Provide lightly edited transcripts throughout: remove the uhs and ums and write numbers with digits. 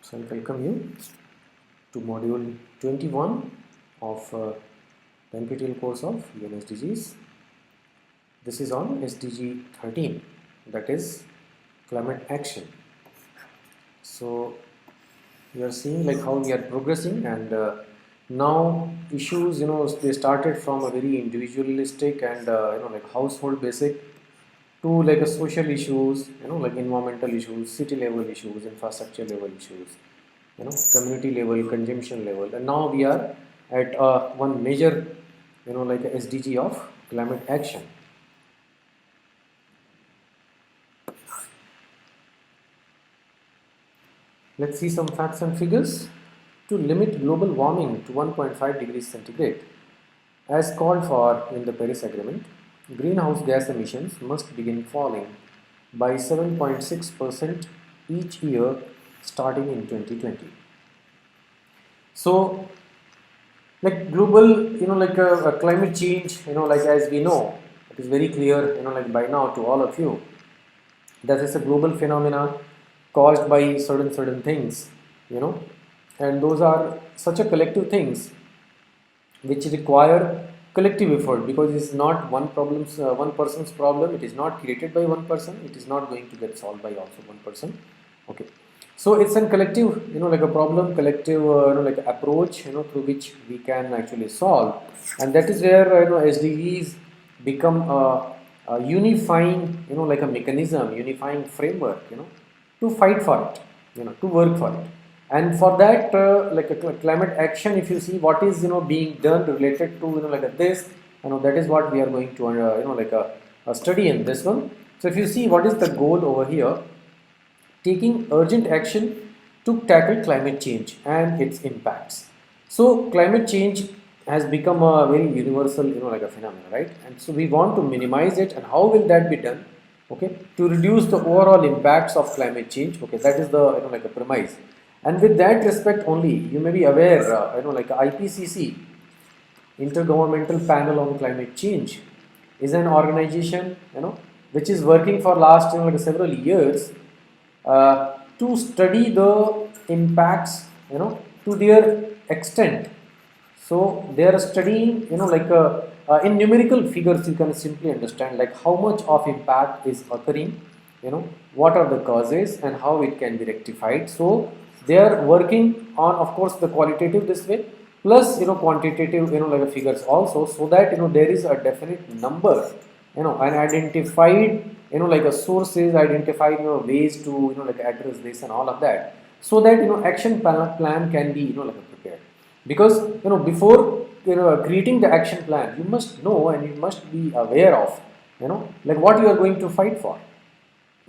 So I welcome you to module 21 of the NPTEL course of SDGs. This is on SDG 13, that is climate action. So we are seeing like how we are progressing, and now issues, they started from a very individualistic and like household basic to like a social issues, like environmental issues, city level issues, infrastructure level issues, community level, consumption level, and now we are at one major, like a SDG of climate action. Let's see some facts and figures. To limit global warming to 1.5 degrees centigrade, as called for in the Paris Agreement, greenhouse gas emissions must begin falling by 7.6% each year starting in 2020. So, like global, like a climate change, like as we know, it is very clear, like by now to all of you, that is a global phenomena caused by certain things, and those are such a collective things which require collective effort, because it's not one person's problem. It is not created by one person. It is not going to get solved by also one person. Okay, so it's a collective, like a problem, collective, like approach, through which we can actually solve, and that is where SDGs become a unifying, like a mechanism, unifying framework, to fight for it, to work for it. And for that, like a climate action, if you see what is being done related to like this, that is what we are going to like a study in this one. So if you see what is the goal over here, taking urgent action to tackle climate change and its impacts. So climate change has become a very universal, like a phenomenon, right? And so we want to minimize it, and how will that be done? Okay, to reduce the overall impacts of climate change. Okay, that is the like a premise. And with that respect only, you may be aware, like IPCC, Intergovernmental Panel on Climate Change, is an organization, which is working for last like several years to study the impacts, to their extent. So they are studying, like in numerical figures, you can simply understand like how much of impact is occurring, what are the causes and how it can be rectified. So they are working on, of course, the qualitative this way, plus quantitative, like figures also, so that there is a definite number, and identified, like a sources, identified ways to like address this and all of that, so that action plan can be like prepared. Because before creating the action plan, you must know and you must be aware of like what you are going to fight for.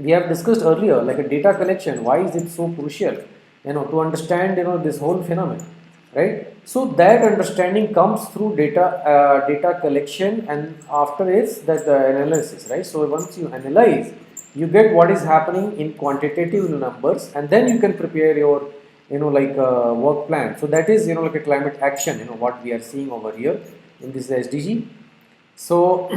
We have discussed earlier like a data collection. Why is it so crucial to understand this whole phenomenon, right? So that understanding comes through data collection, and after is that the analysis, right? So once you analyze, you get what is happening in quantitative numbers, and then you can prepare your like work plan. So that is like a climate action, what we are seeing over here in this SDG. So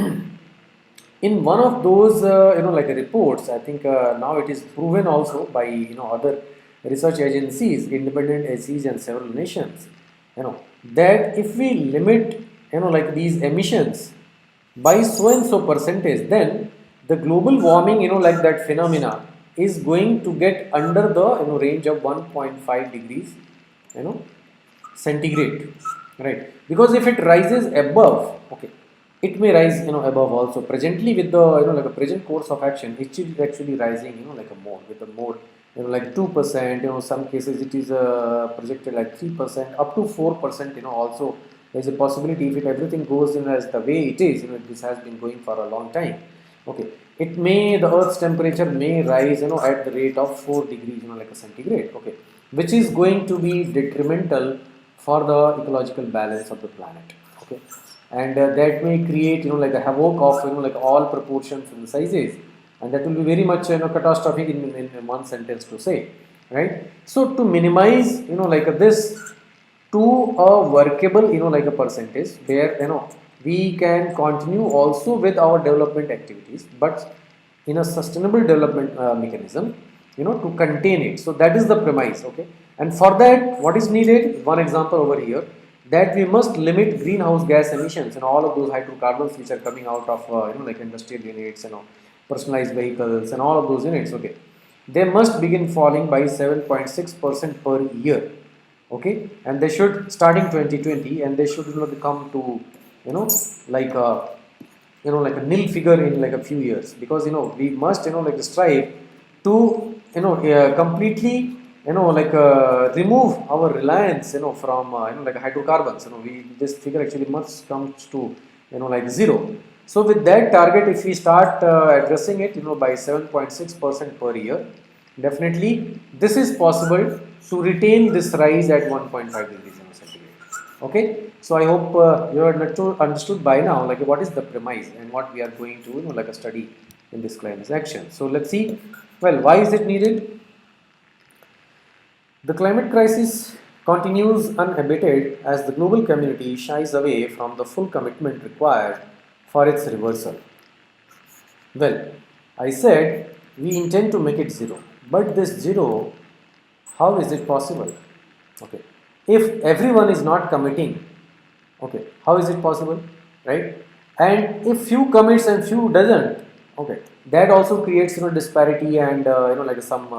in one of those like reports, I think now it is proven also by other research agencies, independent agencies, and several nations, that if we limit like these emissions by so and so percentage, then the global warming, like that phenomena, is going to get under the range of 1.5 degrees centigrade, right? Because if it rises above, okay, it may rise above also. Presently with the like a present course of action, it is actually rising like a more, with a more like 2%, some cases it is projected like 3%, up to 4%, also there is a possibility. If everything goes in as the way it is, this has been going for a long time, okay, it may, the earth's temperature may rise at the rate of 4 degrees like a centigrade, okay, which is going to be detrimental for the ecological balance of the planet, okay, and that may create like a havoc of like all proportions and sizes, and that will be very much catastrophic in one sentence to say, right? So to minimize like this to a workable like a percentage, where we can continue also with our development activities, but in a sustainable development mechanism, to contain it. So that is the premise, okay. And for that, what is needed? One example over here, that we must limit greenhouse gas emissions and all of those hydrocarbons which are coming out of like industrial units, personalized vehicles and all of those units. Okay, they must begin falling by 7.6% per year. Okay, and they should starting 2020, and they should come to like like a nil figure in like a few years, because we must like strive to completely remove our reliance from like hydrocarbons. We this figure actually must comes to like zero. So with that target, if we start addressing it by 7.6% per year, definitely this is possible to retain this rise at 1.5 degrees centigrade. Okay, so I hope you have understood by now like what is the premise and what we are going to like a study in this climate action. So let's see, well, why is it needed? The climate crisis continues unabated as the global community shies away from the full commitment required for its reversal. Well, I said we intend to make it zero, but this zero, how is it possible? Okay, if everyone is not committing, okay, how is it possible, right? And if few commits and few doesn't, okay, that also creates disparity and like some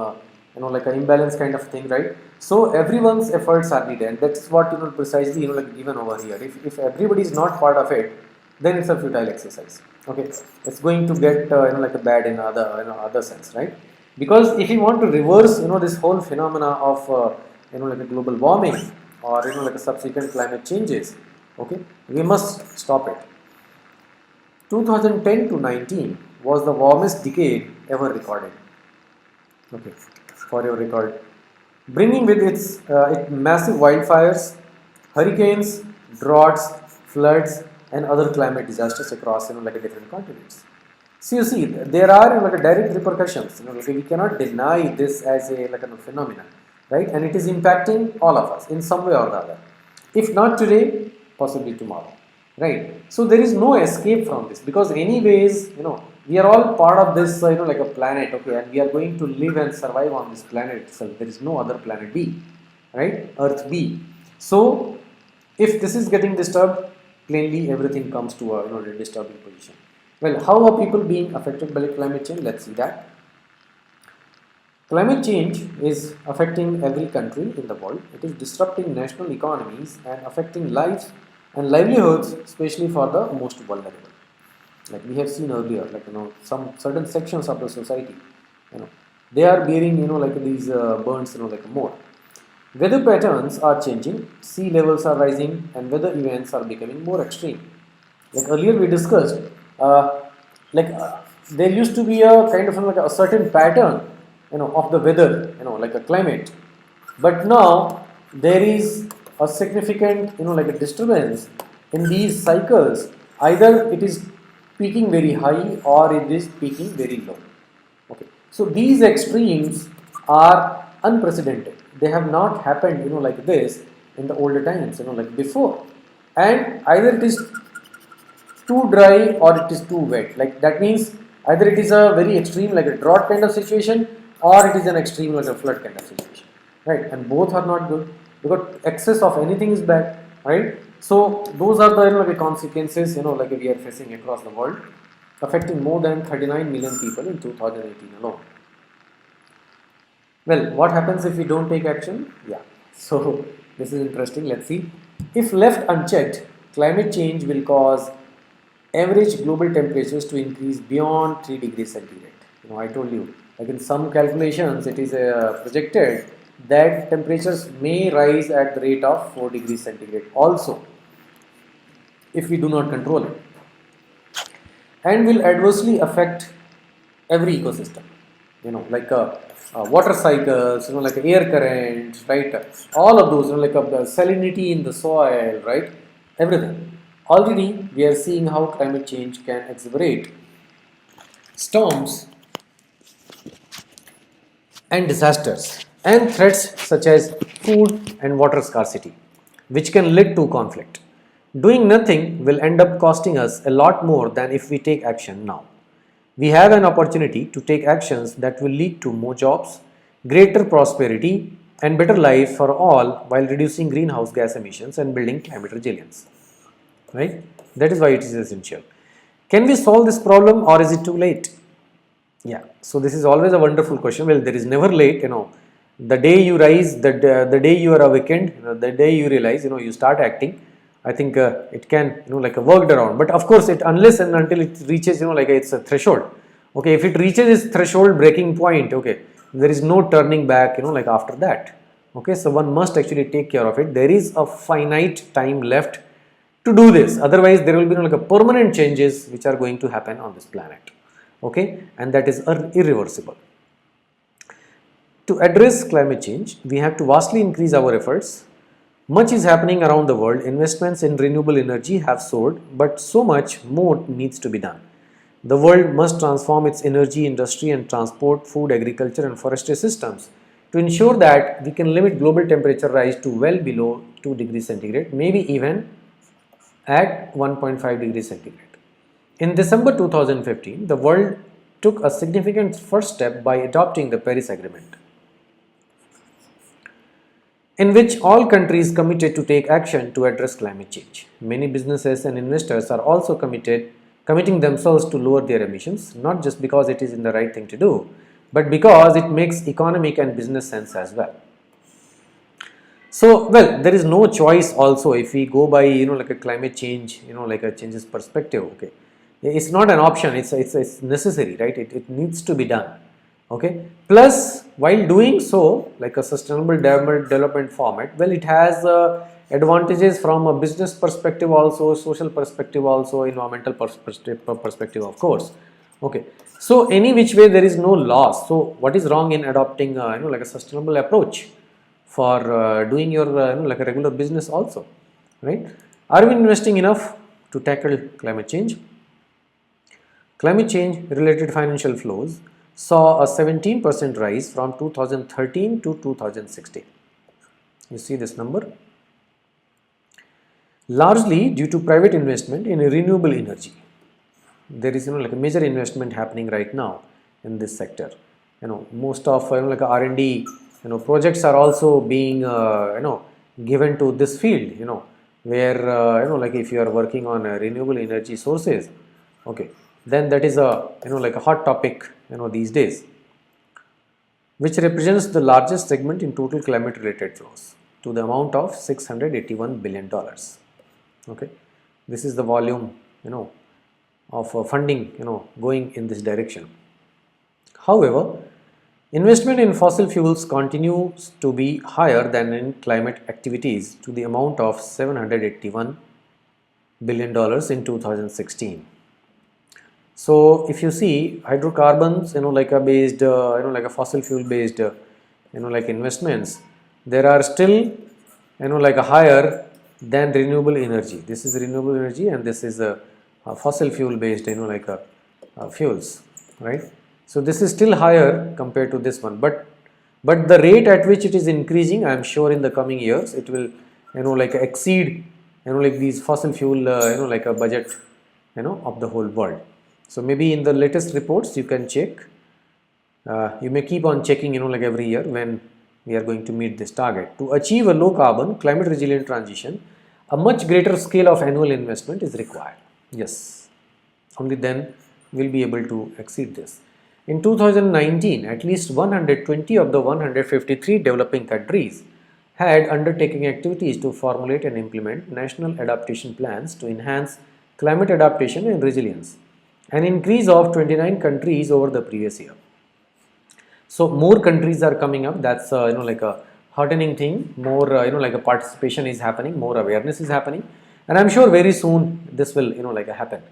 like an imbalance kind of thing, right? So everyone's efforts are needed, and that's what precisely like given over here. If everybody is not part of it, then it's a futile exercise. Okay, it's going to get like a bad in other other sense, right? Because if you want to reverse this whole phenomena of like a global warming or like a subsequent climate changes, okay, we must stop it. 2010 to 19 was the warmest decade ever recorded. Okay, for your record, bringing with its massive wildfires, hurricanes, droughts, floods, and other climate disasters across like different continents. So you see, there are like a direct repercussions. Like we cannot deny this as a like a phenomenon, right? And it is impacting all of us in some way or the other. If not today, possibly tomorrow, right? So there is no escape from this, because anyways, we are all part of this, like a planet, okay, and we are going to live and survive on this planet itself. There is no other planet B, right? Earth B. So if this is getting disturbed, plainly everything comes to a disturbing position. Well, how are people being affected by climate change? Let's see that. Climate change is affecting every country in the world. It is disrupting national economies and affecting lives and livelihoods, especially for the most vulnerable. Like we have seen earlier, like some certain sections of the society, they are bearing like these burns like more. Weather patterns are changing, sea levels are rising, and weather events are becoming more extreme. Like earlier we discussed, there used to be a kind of like a certain pattern, of the weather, like a climate, but now there is a significant, like a disturbance in these cycles. Either it is peaking very high or it is peaking very low. Okay, so these extremes are unprecedented. They have not happened, like this in the older times, like before. And either it is too dry or it is too wet. Like that means either it is a very extreme like a drought kind of situation, or it is an extreme like a flood kind of situation, right? And both are not good, because excess of anything is bad, right? So those are the like consequences like we are facing across the world, affecting more than 39 million people in 2018 alone. Well, what happens if we don't take action? Yeah, so this is interesting. Let's see. If left unchecked, climate change will cause average global temperatures to increase beyond 3 degrees centigrade. I told you, like in some calculations, it is projected that temperatures may rise at the rate of 4 degrees centigrade also, if we do not control it, and will adversely affect every ecosystem. Like water cycles, like air currents, right? All of those, like the salinity in the soil, right? Everything. Already we are seeing how climate change can exacerbate storms and disasters and threats such as food and water scarcity, which can lead to conflict. Doing nothing will end up costing us a lot more than if we take action now. We have an opportunity to take actions that will lead to more jobs, greater prosperity, and better life for all while reducing greenhouse gas emissions and building climate resilience. Right? That is why it is essential. Can we solve this problem or is it too late? Yeah, so this is always a wonderful question. Well, there is never late, the day you rise, the day you are awakened, the day you realize, you start acting. I think it can, like worked around. But of course, it unless and until it reaches, like it's a threshold. Okay, if it reaches its threshold breaking point, okay, there is no turning back, like after that. Okay, so one must actually take care of it. There is a finite time left to do this. Otherwise, there will be like a permanent changes which are going to happen on this planet. Okay, and that is irreversible. To address climate change, we have to vastly increase our efforts. Much is happening around the world. Investments in renewable energy have soared, but so much more needs to be done. The world must transform its energy industry and transport, food, agriculture and forestry systems to ensure that we can limit global temperature rise to well below 2 degrees centigrade, maybe even at 1.5 degrees centigrade. In December 2015, the world took a significant first step by adopting the Paris Agreement, in which all countries committed to take action to address climate change. Many businesses and investors are also committing themselves to lower their emissions, not just because it is in the right thing to do, but because it makes economic and business sense as well. So, well, there is no choice also if we go by, like a climate change, like a changes perspective, okay. It's not an option, it's necessary, right? It needs to be done, okay. Plus, while doing so, like a sustainable development format, well, it has advantages from a business perspective also, social perspective also, environmental perspective of course, okay. So, any which way there is no loss. So, what is wrong in adopting, like a sustainable approach for doing your like a regular business also, right? Are we investing enough to tackle climate change? Climate change related financial flows saw a 17% rise from 2013 to 2016. You see this number? Largely due to private investment in renewable energy. There is like a major investment happening right now in this sector. Most of like R&D projects are also being given to this field, where like if you are working on renewable energy sources, okay, then that is a like a hot topic these days, which represents the largest segment in total climate related flows to the amount of $681 billion. Okay, this is the volume of funding going in this direction. However, investment in fossil fuels continues to be higher than in climate activities to the amount of $781 billion in 2016. So, if you see hydrocarbons, like a based, like a fossil fuel based, like investments, there are still, like a higher than renewable energy. This is renewable energy and this is a fossil fuel based, like a fuels, right? So, this is still higher compared to this one, but the rate at which it is increasing, I am sure in the coming years, it will, like exceed, like these fossil fuel, like a budget, of the whole world. So, maybe in the latest reports you can check, you may keep on checking, like every year when we are going to meet this target. To achieve a low carbon, climate resilient transition, a much greater scale of annual investment is required. Yes, only then we will be able to exceed this. In 2019, at least 120 of the 153 developing countries had undertaken activities to formulate and implement national adaptation plans to enhance climate adaptation and resilience, an increase of 29 countries over the previous year. So, more countries are coming up, that's like a heartening thing, more like a participation is happening, more awareness is happening, and I am sure very soon this will like happen.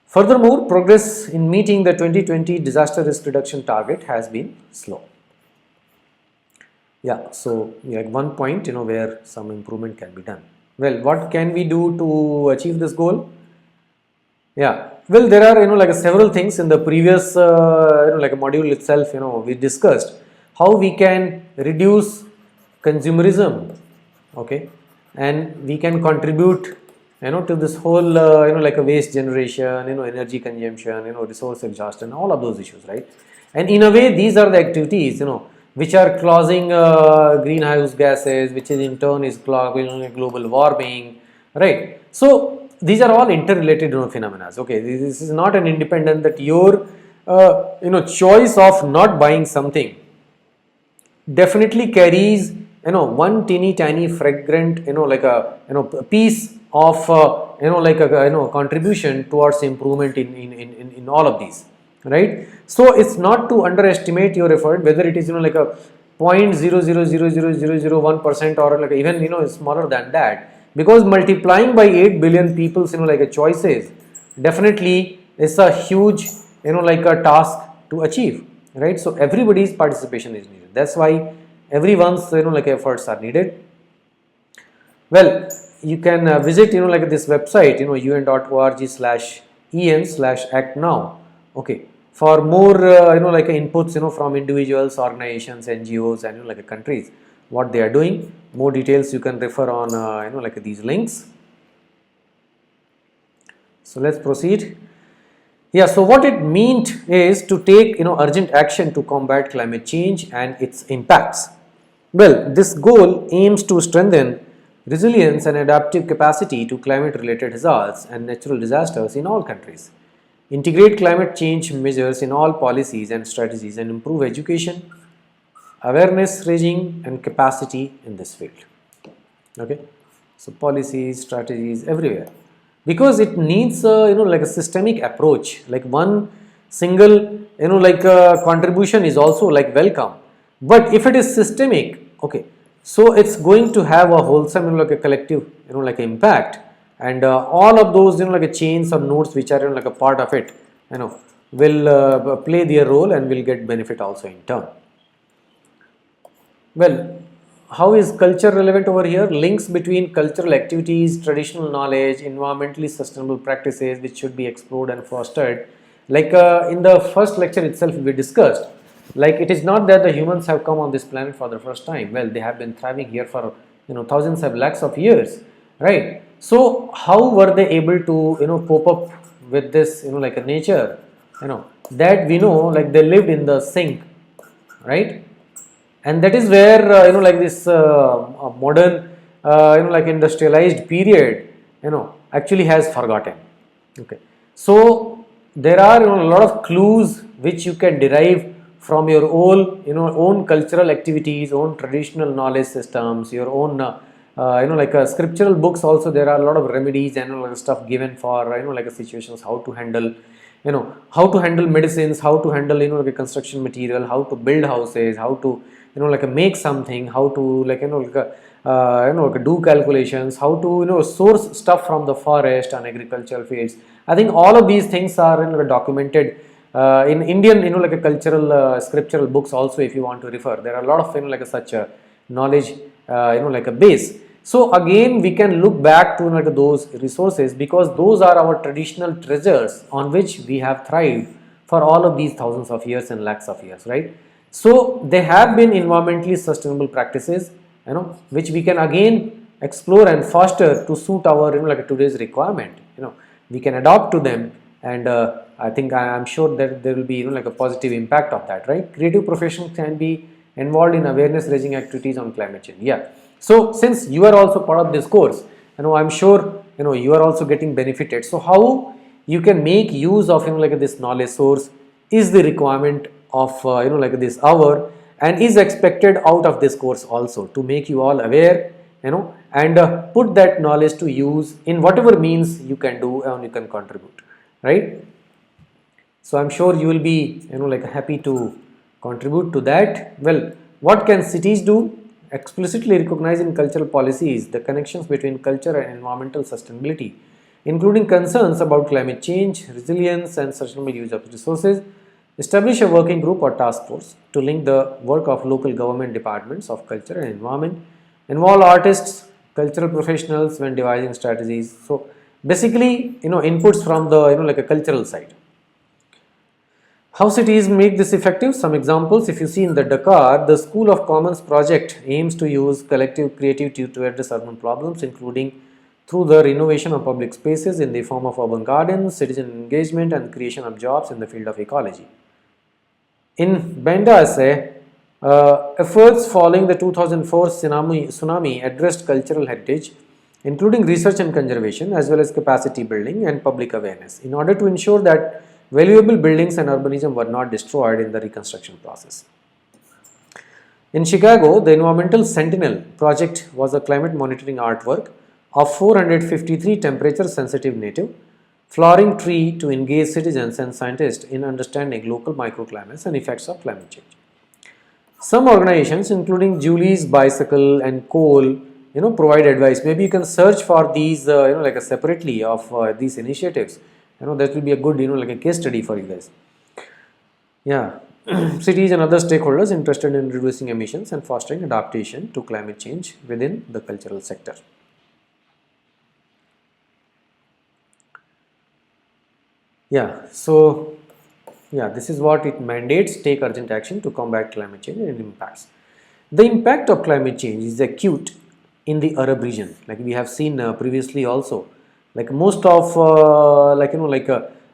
Furthermore, progress in meeting the 2020 disaster risk reduction target has been slow. Yeah, so like one point where some improvement can be done. Well, what can we do to achieve this goal? Yeah, well, there are like several things in the previous like a module itself. We discussed how we can reduce consumerism, okay, and we can contribute to this whole like a waste generation, energy consumption, resource exhaustion, all of those issues, right? And in a way, these are the activities which are causing greenhouse gases, which in turn is causing global warming, right? So these are all interrelated phenomena. Okay, this is not an independent that your choice of not buying something definitely carries one teeny tiny fragrant like a piece of like a contribution towards improvement in all of these, right? So it's not to underestimate your effort, whether it is like a 0.0000001% or like even smaller than that, because multiplying by 8 billion people's like a choices definitely is a huge like a task to achieve, right? So everybody's participation is needed. That's why everyone's like efforts are needed. Well, you can visit like this website un.org/en/act now. Okay, for more like inputs from individuals, organizations, NGOs, and like countries, what they are doing. More details you can refer on like these links. So let's proceed. Yeah, so what it meant is to take urgent action to combat climate change and its impacts. Well, this goal aims to strengthen resilience and adaptive capacity to climate related hazards and natural disasters in all countries, integrate climate change measures in all policies and strategies, and improve education, awareness raising, and capacity in this field. Okay, so policies, strategies everywhere, because it needs like a systemic approach. Like one single like contribution is also like welcome, but if it is systemic, okay, so it's going to have a wholesome like a collective like impact, and all of those like a chains or nodes which are like a part of it will play their role and will get benefit also in turn. Well, how is culture relevant over here? Links between cultural activities, traditional knowledge, environmentally sustainable practices which should be explored and fostered. Like in the first lecture itself we discussed, like it is not that the humans have come on this planet for the first time. Well, they have been thriving here for thousands of lakhs of years, right? So how were they able to cope up with this like a nature, that we know like they lived in the sink, right? And that is where like this modern like industrialized period actually has forgotten. Okay, so there are a lot of clues which you can derive from your own own cultural activities, own traditional knowledge systems, your own like scriptural books also. There are a lot of remedies and like stuff given for like situations, how to handle how to handle medicines, how to handle like a construction material, how to build houses, how to like make something, how to like like do calculations, how to source stuff from the forest and agricultural fields. I think all of these things are documented in Indian like a cultural scriptural books also. If you want to refer, there are a lot of like such a knowledge like a base. So again we can look back to like those resources, because those are our traditional treasures on which we have thrived for all of these thousands of years and lakhs of years, right? So they have been environmentally sustainable practices which we can again explore and foster to suit our like today's requirement. We can adopt to them, and I think I am sure that there will be like a positive impact of that, right? Creative professionals can be involved in awareness raising activities on climate change. Yeah, so since you are also part of this course, I'm sure you are also getting benefited. So how you can make use of like this knowledge source is the requirement of like this hour, and is expected out of this course also, to make you all aware and put that knowledge to use in whatever means you can do and you can contribute, right? So I'm sure you will be like happy to contribute to that. Well, what can cities do? Explicitly recognize in cultural policies the connections between culture and environmental sustainability, including concerns about climate change, resilience, and sustainable use of resources. Establish a working group or task force to link the work of local government departments of culture and environment. Involve artists, cultural professionals when devising strategies. So basically inputs from the like a cultural side. How cities make this effective? Some examples. If you see in the Dakar, the School of Commons project aims to use collective creativity to address urban problems, including through the renovation of public spaces in the form of urban gardens, citizen engagement, and creation of jobs in the field of ecology. In Banda Aceh, Efforts following the 2004 tsunami addressed cultural heritage, including research and conservation, as well as capacity building and public awareness, in order to ensure that valuable buildings and urbanism were not destroyed in the reconstruction process. In Chicago, the Environmental Sentinel project was a climate monitoring artwork of 453 temperature-sensitive native flowering tree to engage citizens and scientists in understanding local microclimates and effects of climate change. Some organizations, including Julie's Bicycle and Coal, provide advice. Maybe you can search for these, like a separately of these initiatives. That will be a good, like a case study for you guys. Yeah, cities and other stakeholders interested in reducing emissions and fostering adaptation to climate change within the cultural sector. Yeah, so this is what it mandates: take urgent action to combat climate change and impacts. The impact of climate change is acute in the Arab region, like we have seen previously also. Like most of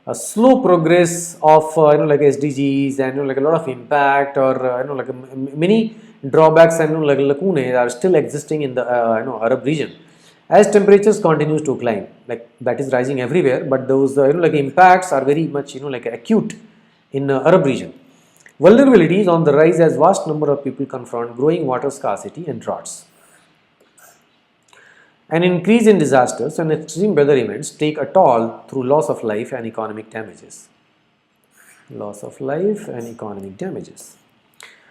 a slow progress of like SDGs and like a lot of impact or like many drawbacks and like lacunae are still existing in the Arab region. As temperatures continues to climb, like that is rising everywhere, but those like impacts are very much like acute in Arab region. Vulnerability is on the rise as vast number of people confront growing water scarcity and droughts. An increase in disasters and extreme weather events take a toll through loss of life and economic damages. Loss of life and economic damages.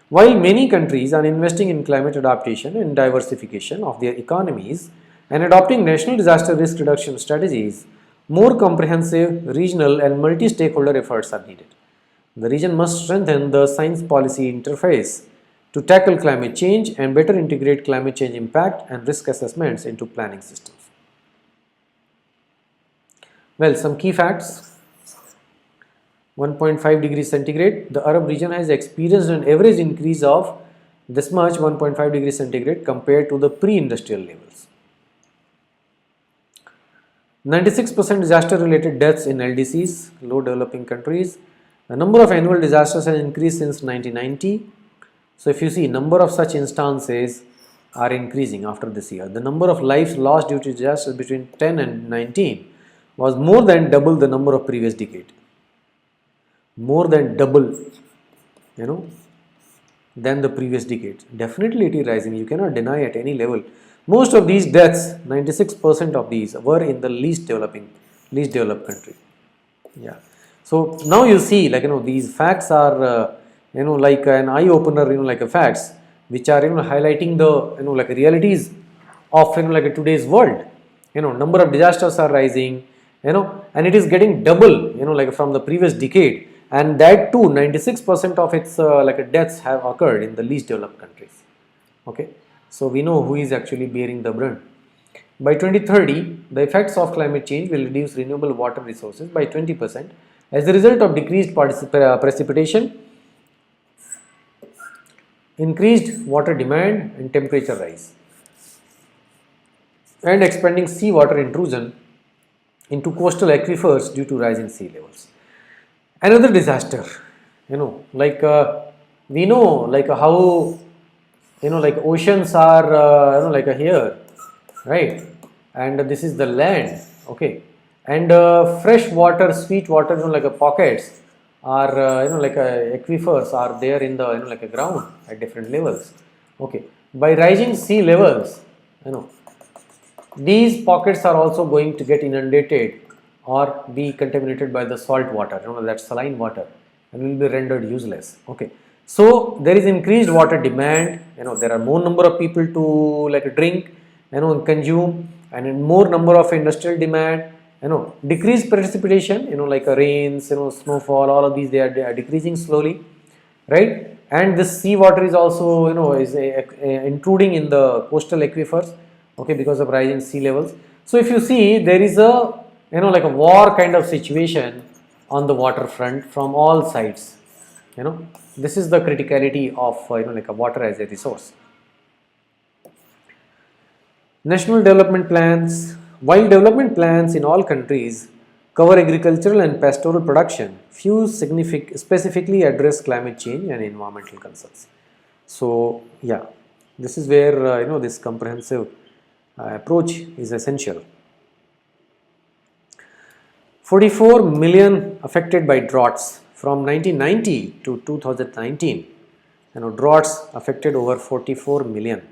While many countries are investing in climate adaptation and diversification of their economies and adopting national disaster risk reduction strategies, more comprehensive regional and multi-stakeholder efforts are needed. The region must strengthen the science policy interface to tackle climate change and better integrate climate change impact and risk assessments into planning systems. Well, some key facts. 1.5 degrees centigrade, the Arab region has experienced an average increase of this much 1.5 degrees centigrade compared to the pre-industrial levels. 96% disaster related deaths in LDCs, low developing countries. The number of annual disasters has increased since 1990. So if you see, number of such instances are increasing after this year. The number of lives lost due to disasters between 10 and 19 was more than double the number of previous decade. More than double, than the previous decade. Definitely it is rising. You cannot deny at any level. Most of these deaths, 96% of these, were in the least developed country. Yeah. So now you see, like these facts are, like an eye opener, like a facts which are highlighting the like realities of like today's world. Number of disasters are rising, and it is getting double, like from the previous decade, and that too 96% of its like deaths have occurred in the least developed countries. Okay. So we know who is actually bearing the brunt. By 2030, the effects of climate change will reduce renewable water resources by 20% as a result of decreased precipitation, increased water demand and temperature rise, and expanding seawater intrusion into coastal aquifers due to rising sea levels. Another disaster, like we know like how like oceans are like here, right, and this is the land, okay, and fresh water, sweet water, like pockets are like aquifers are there in the like a ground at different levels. Okay, by rising sea levels, these pockets are also going to get inundated or be contaminated by the salt water, that saline water, and will be rendered useless. Okay, so there is increased water demand, there are more number of people to like drink, consume, and more number of industrial demand, decreased precipitation, like rains, snowfall, all of these they are decreasing slowly, right? And this sea water is also is intruding in the coastal aquifers, okay, because of rising sea levels. So if you see, there is a like a war kind of situation on the waterfront from all sides. This is the criticality of like a water as a resource. National development plans. While development plans in all countries cover agricultural and pastoral production, few specifically address climate change and environmental concerns. So yeah, this is where this comprehensive approach is essential. 44 million affected by droughts from 1990 to 2019. Droughts affected over 44 million.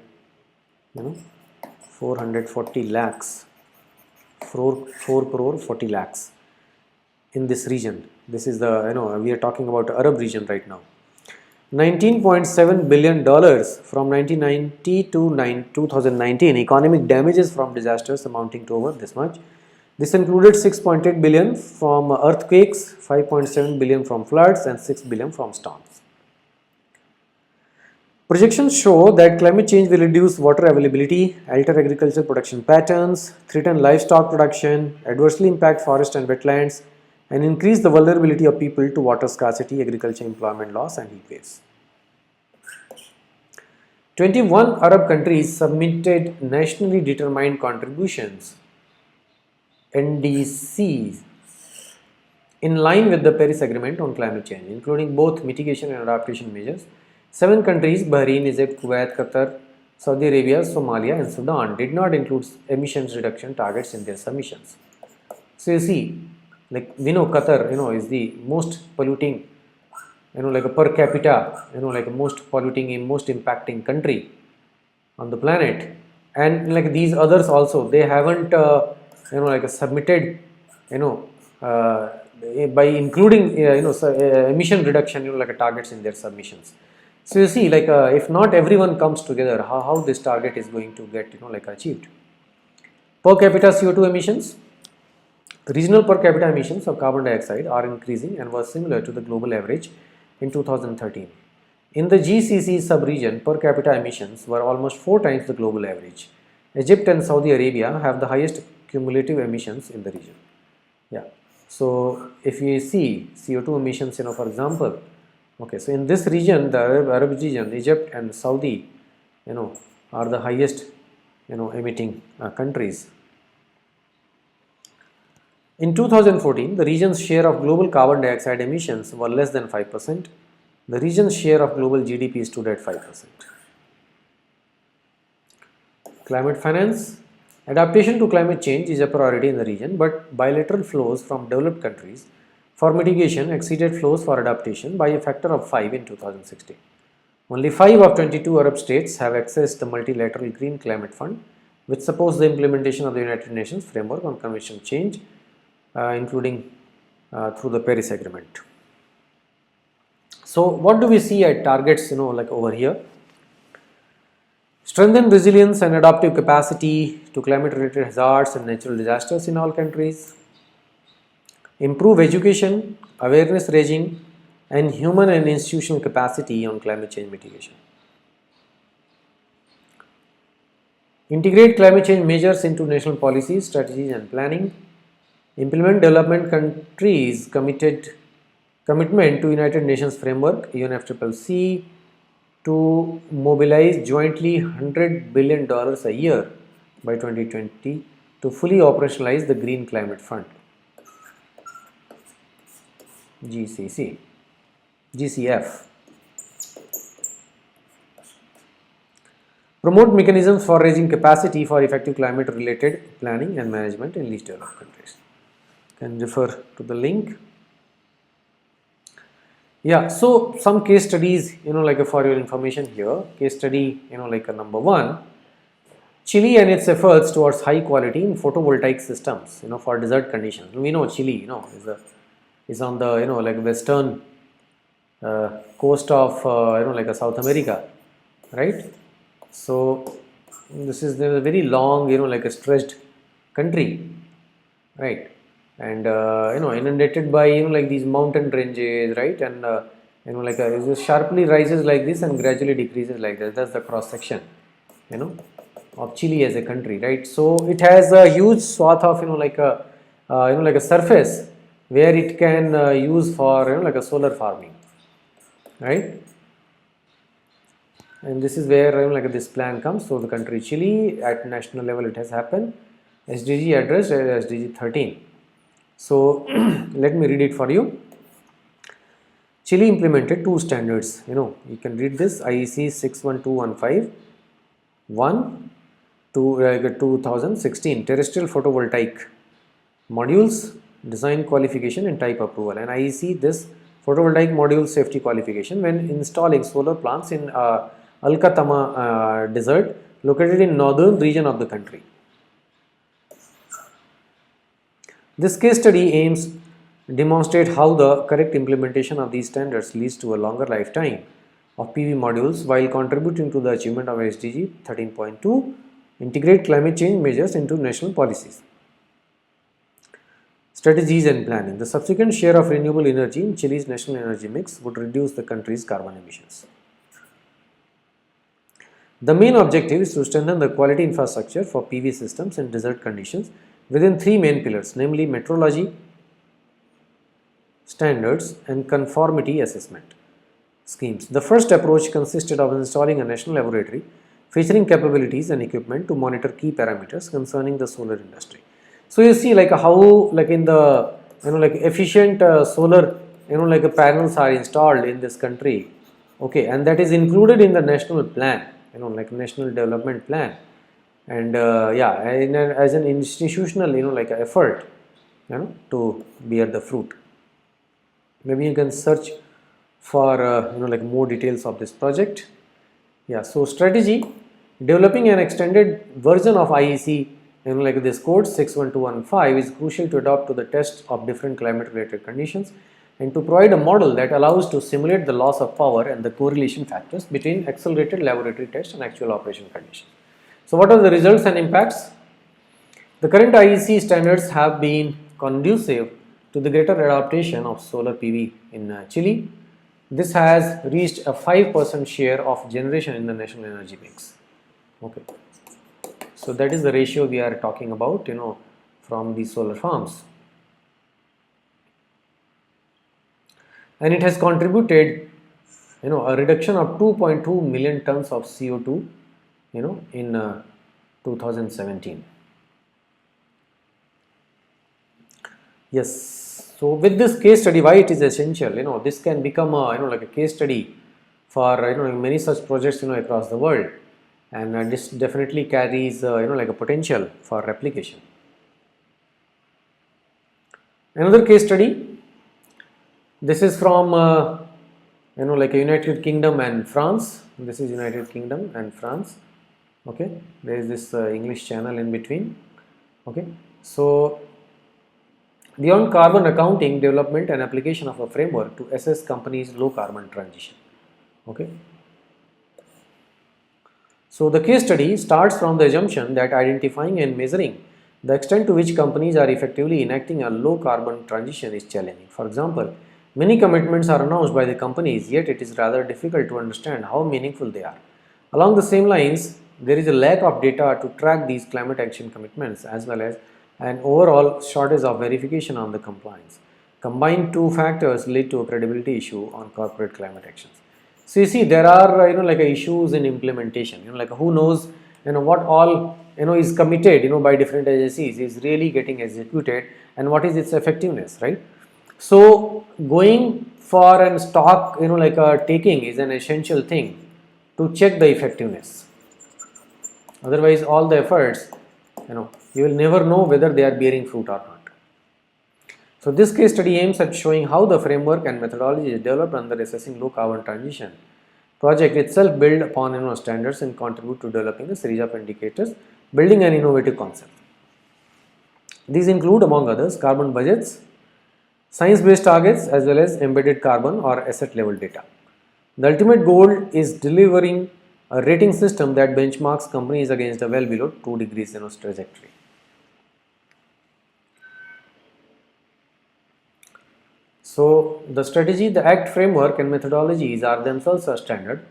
440 lakhs, 4 crore 40 lakhs in this region. This is the, we are talking about Arab region right now. $19.7 billion from 1990 to 2019 economic damages from disasters amounting to over this much. This included 6.8 billion from earthquakes, 5.7 billion from floods and 6 billion from storms. Projections show that climate change will reduce water availability, alter agricultural production patterns, threaten livestock production, adversely impact forest and wetlands, and increase the vulnerability of people to water scarcity, agriculture employment loss, and heat waves. 21 Arab countries submitted nationally determined contributions (NDCs) in line with the Paris Agreement on climate change, including both mitigation and adaptation measures. 7 countries, Bahrain, Egypt, Kuwait, Qatar, Saudi Arabia, Somalia and Sudan, did not include emissions reduction targets in their submissions. So you see, like we know Qatar, is the most polluting, like a per capita, like a most polluting, most impacting country on the planet. And like these others also, they haven't, like submitted, by including, emission reduction, like targets in their submissions. So you see, like if not everyone comes together, how this target is going to get, like achieved. Per capita CO2 emissions. Regional per capita emissions of carbon dioxide are increasing and was similar to the global average in 2013. In the GCC sub-region, per capita emissions were almost 4 times the global average. Egypt and Saudi Arabia have the highest cumulative emissions in the region. Yeah. So if you see CO2 emissions, for example, okay, so in this region, the Arab region, Egypt and Saudi, are the highest, emitting countries. In 2014, the region's share of global carbon dioxide emissions were less than 5%. The region's share of global GDP stood at 5%. Climate finance. Adaptation to climate change is a priority in the region, but bilateral flows from developed countries for mitigation exceeded flows for adaptation by a factor of 5 in 2016. Only 5 of 22 Arab states have accessed the multilateral Green Climate Fund, which supports the implementation of the United Nations framework on climate change, including through the Paris Agreement. So what do we see at targets, like over here? Strengthen resilience and adaptive capacity to climate-related hazards and natural disasters in all countries. Improve education, awareness raising, and human and institutional capacity on climate change mitigation. Integrate climate change measures into national policies, strategies, and planning. Implement development countries' commitment to United Nations framework UNFCCC to mobilize jointly $100 billion a year by 2020 to fully operationalize the Green Climate Fund GCF. Promote mechanisms for raising capacity for effective climate related planning and management in least developed countries. Can refer to the link. Yeah, so some case studies, like for your information here. Case study, like number 1, Chile and its efforts towards high quality in photovoltaic systems, for desert conditions. We know Chile, is on the, like western coast of, like South America, right? So this is a very long, like a stretched country, right? And inundated by like these mountain ranges, right? And like it just sharply rises like this and gradually decreases like this. That's the cross section, of Chile as a country, right? So it has a huge swath of like a surface where it can use for like a solar farming, right? And this is where like this plan comes. So the country Chile at national level it has happened. SDG addressed SDG 13. So let me read it for you. Chile implemented two standards. You can read this: IEC 61215 1 to 2016 terrestrial photovoltaic modules design qualification and type approval, and IEC this photovoltaic module safety qualification when installing solar plants in Alcatama desert located in northern region of the country. This case study aims demonstrate how the correct implementation of these standards leads to a longer lifetime of PV modules while contributing to the achievement of SDG 13.2, integrate climate change measures into national policies. Strategies and planning. The subsequent share of renewable energy in Chile's national energy mix would reduce the country's carbon emissions. The main objective is to strengthen the quality infrastructure for PV systems in desert conditions within three main pillars, namely metrology, standards, and conformity assessment schemes. The first approach consisted of installing a national laboratory featuring capabilities and equipment to monitor key parameters concerning the solar industry. So you see like how like in the efficient solar panels are installed in this country, okay, and that is included in the national plan, national development plan, and as an institutional effort to bear the fruit. Maybe you can search for more details of this project. So strategy: developing an extended version of IEC this code 61215 is crucial to adopt to the test of different climate related conditions and to provide a model that allows to simulate the loss of power and the correlation factors between accelerated laboratory tests and actual operation conditions. So what are the results and impacts? The current IEC standards have been conducive to the greater adaptation of solar PV in Chile. This has reached a 5% share of generation in the national energy mix. Okay. So that is the ratio we are talking about, from the solar farms. And it has contributed, a reduction of 2.2 million tons of CO2, in 2017. Yes. So with this case study, why it is essential? This can become a, a case study for, many such projects, across the world. And this definitely carries a potential for replication. Another case study, this is from United Kingdom and France. This is United Kingdom and France. Okay, there is this English channel in between. Okay, so beyond carbon accounting, development and application of a framework to assess companies' low carbon transition. Okay. So the case study starts from the assumption that identifying and measuring the extent to which companies are effectively enacting a low carbon transition is challenging. For example, many commitments are announced by the companies, yet it is rather difficult to understand how meaningful they are. Along the same lines, there is a lack of data to track these climate action commitments as well as an overall shortage of verification on the compliance. Combined two factors lead to a credibility issue on corporate climate actions. So you see, there are issues in implementation. Who knows what all is committed by different agencies is really getting executed, and what is its effectiveness, right? So going for and stock taking is an essential thing to check the effectiveness. Otherwise, all the efforts you will never know whether they are bearing fruit or not. So this case study aims at showing how the framework and methodology is developed under assessing low carbon transition project itself build upon standards and contribute to developing a series of indicators, building an innovative concept. These include, among others, carbon budgets, science-based targets, as well as embedded carbon or asset level data. The ultimate goal is delivering a rating system that benchmarks companies against a well below 2 degrees trajectory. So the strategy, the ACT framework and methodologies are themselves a standard,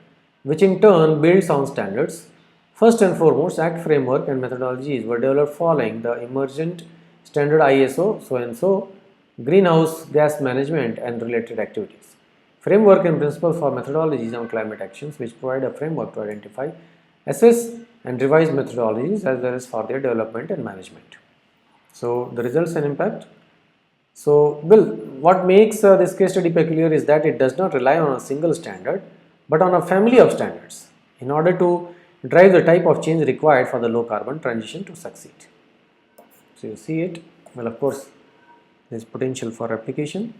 which in turn builds on standards. First and foremost, ACT framework and methodologies were developed following the emergent standard ISO so greenhouse gas management and related activities. Framework and principles for methodologies on climate actions, which provide a framework to identify, assess and revise methodologies as well as for their development and management. So the results and impact. So Bill, what makes this case study peculiar is that it does not rely on a single standard but on a family of standards in order to drive the type of change required for the low carbon transition to succeed. So you see it, well, of course there is potential for application.